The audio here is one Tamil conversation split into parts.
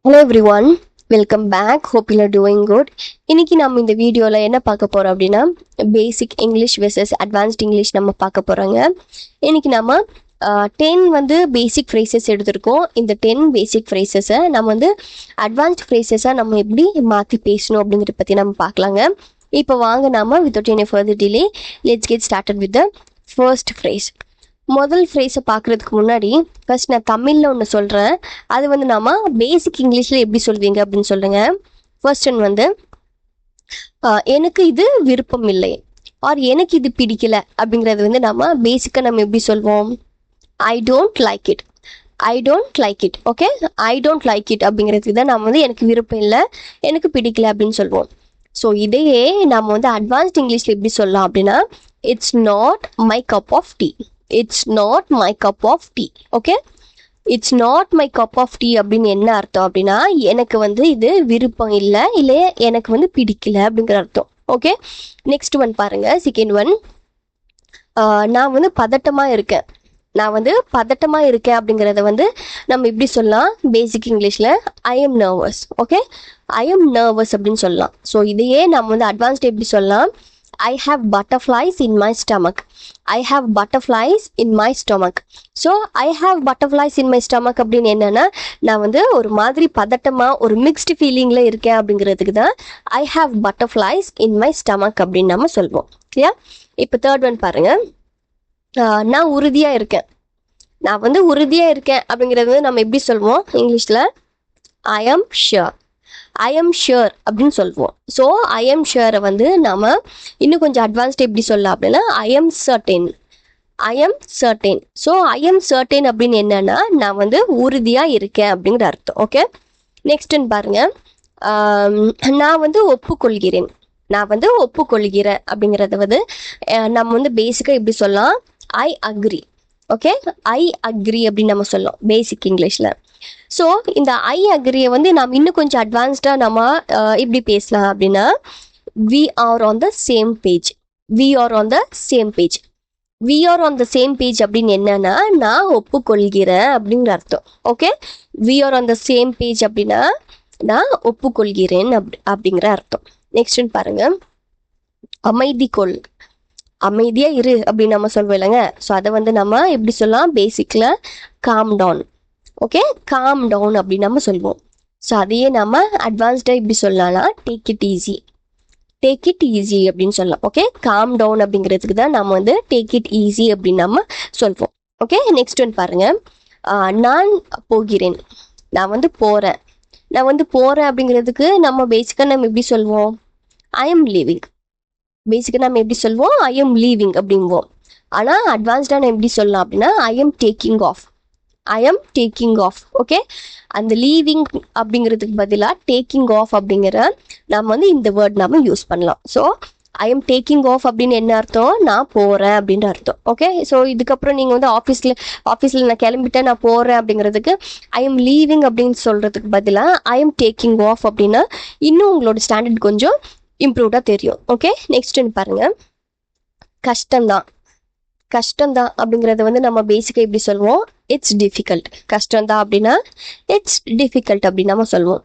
Hello everyone, welcome back. Hope you are doing good. இன்னைக்கு நம்ம இந்த வீடியோல என்ன பார்க்க போறோம் அப்படின்னா பேசிக் இங்கிலீஷ் வெர்சஸ் அட்வான்ஸ்ட் இங்கிலீஷ் நம்ம பார்க்க போறோங்க. இன்னைக்கு நம்ம 10 பேசிக் ஃப்ரேசஸ் எடுத்திருக்கோம். இந்த 10 பேசிக் ஃப்ரேசஸை நம்ம அட்வான்ஸ்ட் ஃப்ரேசஸாக நம்ம எப்படி மாற்றி பேசணும் அப்படிங்கிறத பற்றி நம்ம பார்க்கலாங்க. இப்போ வாங்க நாம without any further delay let's get started with the first phrase. முதல் ஃப்ரேஸை பார்க்குறதுக்கு முன்னாடி ஃபர்ஸ்ட் நான் தமிழில் ஒன்று சொல்கிறேன். அது நாம பேசிக் இங்கிலீஷில் எப்படி சொல்வீங்க அப்படின்னு சொல்லுங்க. ஃபர்ஸ்ட் ஒன் எனக்கு இது விருப்பம் இல்லை ஆர் எனக்கு இது பிடிக்கல அப்படிங்கிறது நம்ம பேசிக்காக நம்ம எப்படி சொல்வோம்? I don't like it. I don't like it. Okay, I don't like it அப்படிங்கிறதுக்கு தான் நம்ம எனக்கு விருப்பம் இல்லை, எனக்கு பிடிக்கல அப்படின்னு சொல்லுவோம். ஸோ இதையே நம்ம அட்வான்ஸ்ட் இங்கிலீஷில் எப்படி சொல்லலாம் அப்படின்னா it's not my cup of tea. It's not my cup of tea. Okay, it's not my cup of tea அப்படின்னு என்ன அர்த்தம் அப்படின்னா எனக்கு இது விருப்பம் இல்லை, இல்லை எனக்கு பிடிக்கல அப்படிங்கிற அர்த்தம். ஓகே, நெக்ஸ்ட் ஒன் பாருங்க. செகண்ட் ஒன், நான் பதட்டமாக இருக்கேன். நான் பதட்டமாக இருக்கேன் அப்படிங்கிறத நம்ம எப்படி சொல்லலாம்? பேசிக் இங்கிலீஷில் I am nervous. Okay, I am nervous அப்படின்னு சொல்லலாம். ஸோ இதையே நம்ம அட்வான்ஸ்ட் எப்படி சொல்லலாம்? I have butterflies in my stomach. I have butterflies in my stomach. So I have butterflies in my stomach அப்படின்னு என்னன்னா நான் ஒரு மாதிரி பதட்டமா ஒரு மிக்ஸ்டு ஃபீலிங்ல இருக்கேன் அப்படிங்கிறதுக்கு தான் I have butterflies in my stomach அப்படின்னு நம்ம சொல்வோம். இல்லையா? இப்போ தேர்ட் ஒன் பாருங்க. நான் உறுதியா இருக்கேன். நான் உறுதியா இருக்கேன் அப்படிங்கிறது நம்ம எப்படி சொல்வோம் இங்கிலீஷ்ல? I am sure. I am shear அப்படின்னு சொல்லுவோம். ஸோ ஐ எம் ஷியரை நாம இன்னும் கொஞ்சம் அட்வான்ஸ்ட் எப்படி சொல்லலாம் அப்படின்னா I am certain. I am certain. So I am certain அப்படின்னு என்னன்னா நான் உறுதியாக இருக்கேன் அப்படிங்கிற அர்த்தம். ஓகே, நெக்ஸ்ட் பாருங்க. நான் ஒப்புக்கொள்கிறேன். நான் ஒப்புக்கொள்கிறேன் அப்படிங்கிறத நம்ம பேசிக்காக எப்படி சொல்லலாம்? I agree. Okay, I agree அப்படின்னு நம்ம சொல்லலாம் பேசிக் இங்கிலீஷில். ஸோ இந்த ஐ அக்ரியை நாம் இன்னும் கொஞ்சம் அட்வான்ஸ்டாக நம்ம இப்படி பேசலாம் அப்படின்னா we are on the same page. We are on the same page. We are on the same page அப்படின்னு என்னன்னா நான் ஒப்புக்கொள்கிறேன் அப்படிங்கிற அர்த்தம். Okay, we are on the same page அப்படின்னா நான் ஒப்புக்கொள்கிறேன் அப்படிங்கிற அர்த்தம். நெக்ஸ்ட் பாருங்க. அமைதி கொள். அமைதியா இரு அப்படின்னு நம்ம சொல்வோம் இல்லைங்க. ஸோ அதை நம்ம எப்படி சொல்லலாம்? பேசிக்ல calm down. Okay, calm down அப்படின்னு நம்ம சொல்லுவோம். ஸோ அதையே நம்ம அட்வான்ஸ்டாக எப்படி சொல்லலாம்னா take it easy. Take it easy அப்படின்னு சொல்லலாம். ஓகே, காம் டவுன் அப்படிங்கிறதுக்கு தான் நம்ம டேக் இட் ஈஸி அப்படின்னு நம்ம சொல்வோம். ஓகே, நெக்ஸ்ட் ஒன் பாருங்க. நான் போகிறேன். நான் போகிறேன். நான் போகிறேன் அப்படிங்கிறதுக்கு நம்ம பேசிக்காக நம்ம எப்படி சொல்வோம்? I am leaving. பேசிக்காக நம்ம எப்படி சொல்வோம்? ஐ எம் லீவிங் அப்படிங்குவோம். ஆனால் அட்வான்ஸ்டாக நான் எப்படி சொல்லலாம் அப்படின்னா I am taking off. I am taking off. Okay, அந்த லீவிங் அப்படிங்கிறதுக்கு பதிலாக டேக்கிங் ஆஃப் அப்படிங்கிற நம்ம இந்த வேர்ட் நம்ம யூஸ் பண்ணலாம். So I am taking off அப்படின்னு என்ன அர்த்தம்? நான் போகிறேன் அப்படின்ற அர்த்தம். ஓகே, ஸோ இதுக்கப்புறம் நீங்கள் ஆஃபீஸில் நான் கிளம்பிட்டேன், நான் போகிறேன் அப்படிங்கிறதுக்கு ஐ எம் லீவிங் அப்படின்னு சொல்கிறதுக்கு பதிலாக ஐ எம் டேக்கிங் ஆஃப் அப்படின்னா இன்னும் உங்களோட ஸ்டாண்டர்ட் கொஞ்சம் இம்ப்ரூவ்டாக தெரியும். ஓகே, நெக்ஸ்ட் பாருங்க. கஷ்டம்தான். கஷ்டம்தான் அப்படிங்கிறத நம்ம பேசிக்காக எப்படி சொல்வோம்? It's difficult. கஷ்டம்தான் அப்படின்னா இட்ஸ் டிஃபிகல்ட் அப்படின்னு நம்ம சொல்லுவோம்.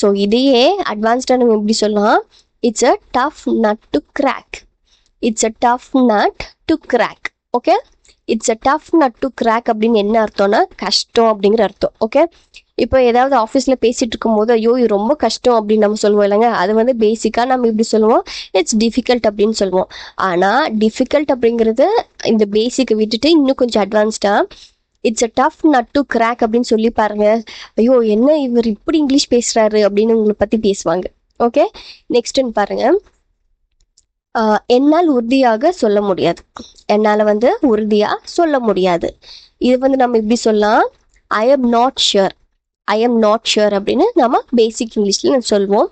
ஸோ இதையே அட்வான்ஸ்டாக நம்ம எப்படி சொல்லலாம்? It's a tough nut to crack. It's a tough nut to crack. Okay, it's a tough nut to crack அப்படின்னு என்ன அர்த்தம்னா கஷ்டம் அப்படிங்கிற அர்த்தம். ஓகே, இப்போ ஏதாவது ஆஃபீஸில் பேசிகிட்டு இருக்கும்போது ஐயோ இது ரொம்ப கஷ்டம் அப்படின்னு நம்ம சொல்லுவோம் இல்லைங்க. அது பேசிக்காக நம்ம இப்படி சொல்லுவோம் இட்ஸ் டிஃபிகல்ட் அப்படின்னு சொல்லுவோம். ஆனால் டிஃபிகல்ட் அப்படிங்கிறது இந்த பேசிக்கை விட்டுட்டு இன்னும் கொஞ்சம் அட்வான்ஸ்டாக it's a tough nut to crack அப்படின்னு சொல்லி பாருங்க. ஐயோ என்ன இவர் இப்படி இங்கிலீஷ் பேசுகிறாரு அப்படின்னு உங்களை பற்றி பேசுவாங்க. ஓகே, நெக்ஸ்ட் பாருங்க. என்னால் உறுதியாக சொல்ல முடியாது. என்னால் உறுதியாக சொல்ல முடியாது. இது நம்ம எப்படி சொல்லலாம்? I am not sure. I am not sure அப்படின்னு நம்ம பேசிக் இங்கிலீஷில் சொல்லுவோம்.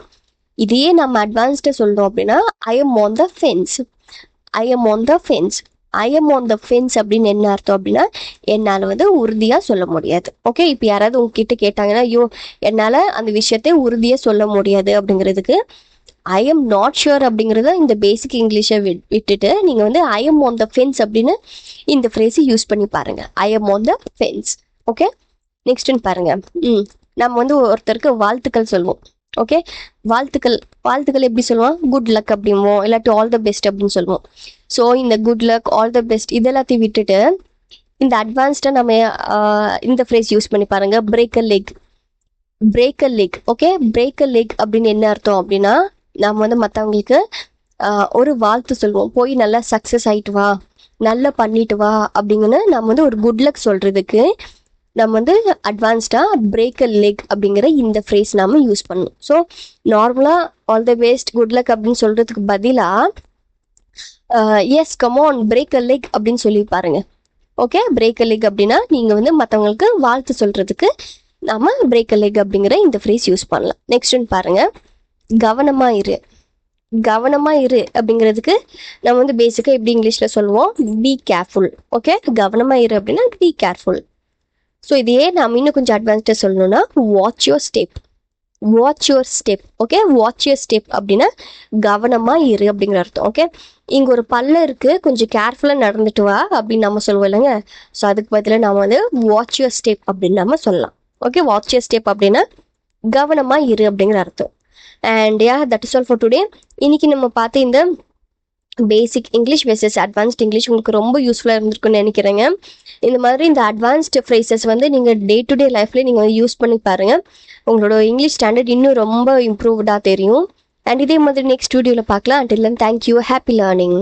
இதையே நம்ம அட்வான்ஸ்டாக சொல்லணும் அப்படின்னா I M on the fence. I am on the fence. I am on the fence அப்படின்னு என்ன அர்த்தம் அப்படின்னா என்னால் உறுதியாக சொல்ல முடியாது. ஓகே, இப்போ யாராவது உங்ககிட்ட கேட்டாங்கன்னா ஐயோ என்னால் அந்த விஷயத்தை உறுதியாக சொல்ல முடியாது அப்படிங்கிறதுக்கு ஐ எம் நாட் ஷுர் அப்படிங்கிறத இந்த பேசிக் இங்கிலீஷை விட்டுட்டு நீங்கள் I am on the fence அப்படின்னு இந்த ஃப்ரேஸை யூஸ் பண்ணி பாருங்கள். I am on the fence. Okay, next பாருங்க. நம்ம வந்து ஒருத்தருக்கு வாழ்த்துக்கள் சொல்லுவோம். ஓகே, வாழ்த்துக்கள் வாழ்த்துக்கள் எப்படி சொல்லுவோம்? குட் லக் அப்படிம்போம், இல்லாட்டி ஆல் த பெஸ்ட் அப்படின்னு சொல்லுவோம். ஸோ இந்த good luck, all the best இதெல்லாத்தையும் விட்டுட்டு இந்த அட்வான்ஸ்டாக நம்ம இந்த ஃப்ரேஸ் யூஸ் பண்ணி பாருங்க. பிரேக் அ லெக். பிரேக் அ லெக். ஓகே, பிரேக் அ லெக் அப்படின்னு என்ன அர்த்தம் அப்படின்னா, நம்ம வந்து மற்றவங்களுக்கு ஒரு வாழ்த்து சொல்லுவோம். போய் நல்லா சக்ஸஸ் ஆயிட்டு வா, நல்லா பண்ணிட்டு வா அப்படிங்கன்னு நம்ம வந்து ஒரு குட் லக் சொல்றதுக்கு நம்ம வந்து அட்வான்ஸ்டாக பிரேக் அ லெக் அப்படிங்கிற இந்த ஃப்ரேஸ் நாம யூஸ் பண்ணணும். ஸோ நார்மலாக all the best, good luck அப்படின்னு சொல்றதுக்கு பதிலாக எஸ் கமான் பிரேக் அ லெக் அப்படின்னு சொல்லி பாருங்க. ஓகே, பிரேக் அ லெக் அப்படின்னா நீங்கள் வந்து மற்றவங்களுக்கு வாழ்த்து சொல்றதுக்கு நாம பிரேக் அ லெக் அப்படிங்கிற இந்த ஃப்ரேஸ் யூஸ் பண்ணலாம். நெக்ஸ்ட் ஒன் பாருங்க, கவனமா இரு. கவனமா இரு அப்படிங்கிறதுக்கு நம்ம வந்து பேசிக்காக எப்படி இங்கிலீஷில் சொல்லுவோம்? Be careful. ஓகே, கவனமா இரு அப்படின்னா பி கேர்ஃபுல். ஸோ இதையே நாம் இன்னும் கொஞ்சம் அட்வான்ஸ்டாக சொல்லணும்னா watch your step. Watch your step. Okay, watch your step அப்படின்னா கவனமாக இரு அப்படிங்கிற அர்த்தம். ஓகே, இங்கே ஒரு பள்ளம் இருக்குது, கொஞ்சம் கேர்ஃபுல்லாக நடந்துட்டு வா அப்படின்னு நம்ம சொல்லுவோம் இல்லைங்க. ஸோ அதுக்கு பதிலாக நம்ம வந்து வாட்ச் யுவர் ஸ்டெப் அப்படின்னு நம்ம சொல்லலாம். ஓகே, வாட்ச் யுவர் ஸ்டெப் அப்படின்னா கவனமாக இரு அப்படிங்கிற அர்த்தம். And yeah, that is all for today. இன்னைக்கு நம்ம பார்த்த இந்த பேசிக் இங்கிலீஷ் வெர்சஸ் அட்வான்ஸ்ட் இங்கிலீஷ் உங்களுக்கு ரொம்ப யூஸ்ஃபுல்லாக இருந்திருக்குன்னு நினைக்கிறேங்க. இந்த மாதிரி இந்த அட்வான்ஸ்டு ஃப்ரேசஸ் வந்து நீங்கள் டே டு டே லைஃப்லேயே நீங்கள் வந்து யூஸ் பண்ணி பாருங்கள். உங்களோட இங்கிலீஷ் ஸ்டாண்டர்ட் இன்னும் ரொம்ப இம்ப்ரூவ்டாக தெரியும். அண்ட் இதே மாதிரி நெக்ஸ்ட் வீடியோவில் பார்க்கலாம். Until then, thank you, happy learning.